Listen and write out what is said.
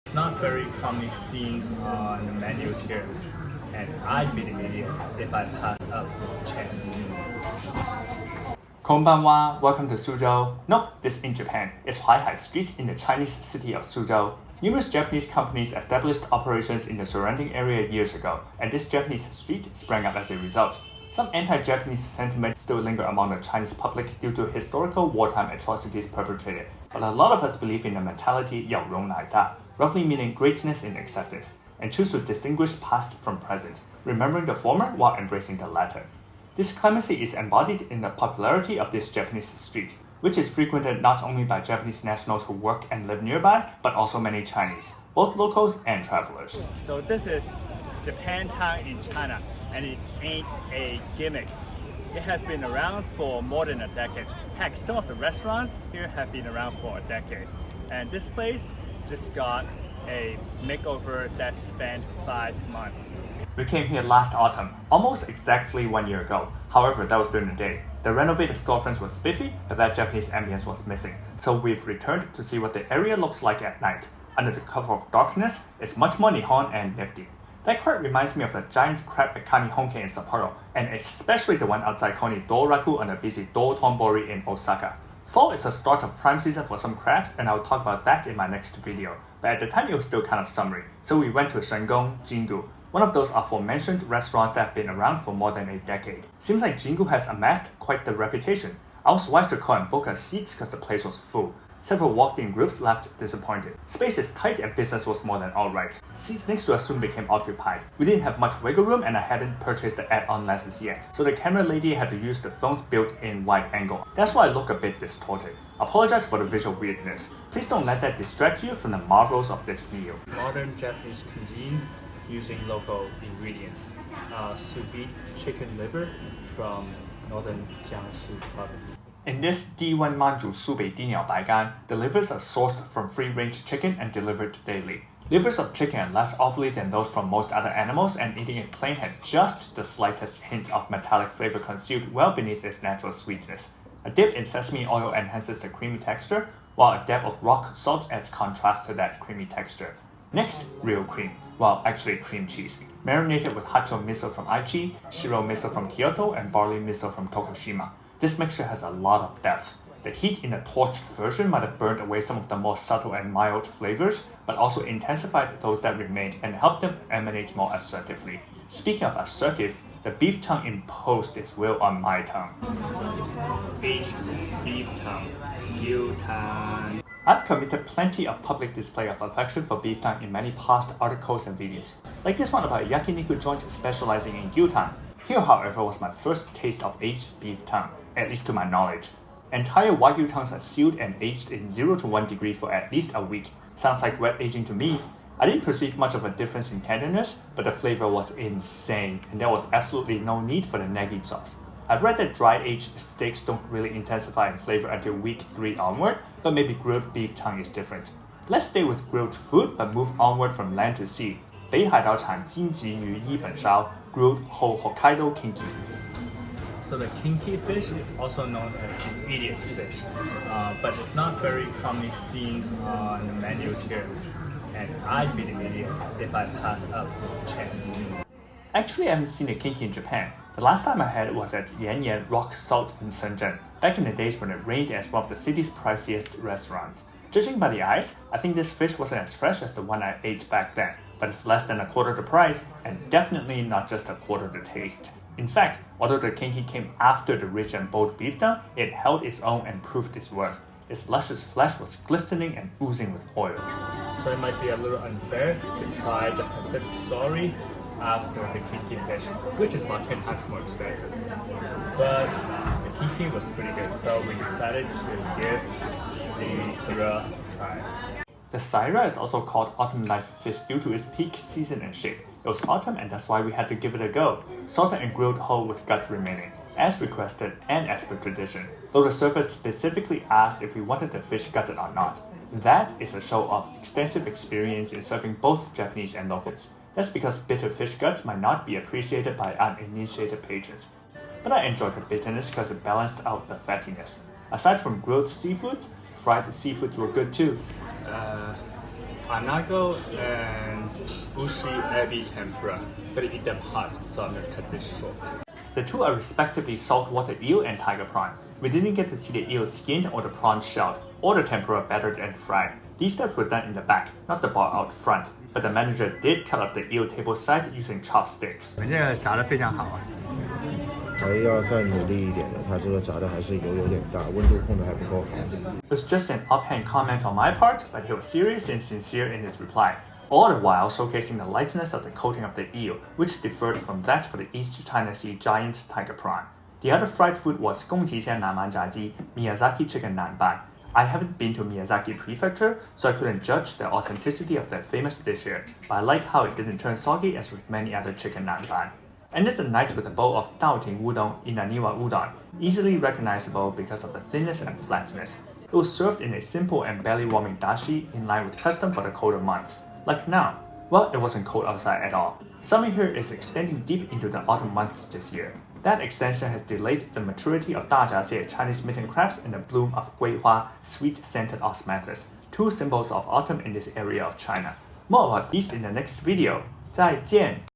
It's not very commonly seen on the menus here, and I'd be the idiot if I pass up this chance. Konbanwa, welcome to Suzhou. Nope, this in Japan. It's Huaihai Street in the Chinese city of Suzhou. Numerous Japanese companies established operations in the surrounding area years ago, and this Japanese street sprang up as a result. Some anti-Japanese sentiment still linger among the Chinese public due to historical wartime atrocities perpetrated, but a lot of us believe in the mentality 要容乃大, roughly meaning greatness in acceptance, and choose to distinguish past from present, remembering the former while embracing the latter. This clemency is embodied in the popularity of this Japanese street, which is frequented not only by Japanese nationals who work and live nearby, but also many Chinese, both locals and travelers. So this is Japantown in China, and it ain't a gimmick. It has been around for more than a decade. Heck, some of the restaurants here have been around for a decade. And this place just got a makeover that spanned 5 months. We came here last autumn, almost exactly 1 year ago. However, that was during the day. The renovated storefronts were spiffy, but that Japanese ambience was missing. So we've returned to see what the area looks like at night. Under the cover of darkness, it's much more Nihon and nifty. That crab reminds me of the giant crab at Kanihonke in Sapporo, and especially the one outside Koni Doraku on the busy Dotonbori in Osaka. Fall is the start of prime season for some crabs, and I'll talk about that in my next video. But at the time it was still kind of summery, so we went to Shengong, Jingu, one of those aforementioned restaurants that have been around for more than a decade. Seems like Jingu has amassed quite the reputation. I was wise to call and book our seats because the place was full. Several walked-in groups left disappointed. Space is tight and business was more than alright. Seats next to us soon became occupied. We didn't have much wiggle room and I hadn't purchased the add-on lenses yet, so the camera lady had to use the phone's built-in wide angle. That's why I look a bit distorted. Apologize for the visual weirdness. Please don't let that distract you from the marvels of this meal. Modern Japanese cuisine using local ingredients. Sous vide chicken liver from northern Jiangsu province. In this D1 Manju Subei Diniao Baigan, the livers are sourced from free-range chicken and delivered daily. Livers of chicken are less oily than those from most other animals, and eating it plain had just the slightest hint of metallic flavor concealed well beneath its natural sweetness. A dip in sesame oil enhances the creamy texture, while a dab of rock salt adds contrast to that creamy texture. Next, real cream, well actually cream cheese, marinated with Hacho miso from Aichi, Shiro miso from Kyoto, and barley miso from Tokushima. This mixture has a lot of depth. The heat in the torched version might have burned away some of the more subtle and mild flavors, but also intensified those that remained and helped them emanate more assertively. Speaking of assertive, the beef tongue imposed its will on my tongue. Aged beef tongue, gyutan. I've committed plenty of public display of affection for beef tongue in many past articles and videos, like this one about a yakiniku joint specializing in gyutan. Here, however, was my first taste of aged beef tongue, at least to my knowledge. Entire Wagyu tongues are sealed and aged in 0 to 1 degree for at least a week. Sounds like wet aging to me. I didn't perceive much of a difference in tenderness, but the flavor was insane, and there was absolutely no need for the nagi sauce. I've read that dry aged steaks don't really intensify in flavor until week 3 onward, but maybe grilled beef tongue is different. Let's stay with grilled food, but move onward from land to sea. 北海道产金棘鱼一本烧 grilled whole Hokkaido kinki. So the kinki fish is also known as the idiot fish, but it's not very commonly seen on the menus here, and I'd be the idiot if I pass up this chance. Actually, I haven't seen a kinki in Japan. The last time I had it was at Yan Yan Rock Salt in Shenzhen, back in the days when it reigned as one of the city's priciest restaurants. Judging by the eyes, I think this fish wasn't as fresh as the one I ate back then, but it's less than a quarter the price, and definitely not just a quarter the taste. In fact, although the kinki came after the rich and bold beef tongue, it held its own and proved its worth. Its luscious flesh was glistening and oozing with oil. So it might be a little unfair to try the Pacific Story after the kinki fish, which is about 10 times more expensive. But the kinki was pretty good, so we decided to give the Sura a try. The Saira is also called autumn knife fish due to its peak season and shape. It was autumn and that's why we had to give it a go. Salted and grilled whole with gut remaining, as requested and as per tradition, though the server specifically asked if we wanted the fish gutted or not. That is a show of extensive experience in serving both Japanese and locals. That's because bitter fish guts might not be appreciated by uninitiated patrons. But I enjoyed the bitterness because it balanced out the fattiness. Aside from grilled seafoods, fried seafoods were good too. anago and bushi ebi tempura. Gotta eat them hot, so I'm gonna cut this short. The two are respectively saltwater eel and tiger prawn. We didn't get to see the eel skinned or the prawn shelled, or the tempura battered and fried. These steps were done in the back, not the bar out front, but the manager did cut up the eel table side using chopsticks. 我们这个炸得非常好啊。还要再努力一点的，它这个炸的还是油有点大，温度控的还不够好。It was just an offhand comment on my part, but he was serious and sincere in his reply, all the while showcasing the lightness of the coating of the eel, which differed from that for the East China Sea giant tiger prawn. The other fried food was 宫崎县南蛮炸鸡 Miyazaki chicken nanban. I haven't been to Miyazaki Prefecture, so I couldn't judge the authenticity of that famous dish here, but I like how it didn't turn soggy as with many other chicken nanban. Ended the night with a bowl of touted udon Inaniwa udon, easily recognizable because of the thinness and flatness. It was served in a simple and belly-warming dashi in line with custom for the colder months. Like now. Well, it wasn't cold outside at all. Summer here is extending deep into the autumn months this year. That extension has delayed the maturity of 大闸蟹 Chinese mitten crabs and the bloom of guihua, sweet-scented osmanthus, two symbols of autumn in this area of China. More about these in the next video. 再见!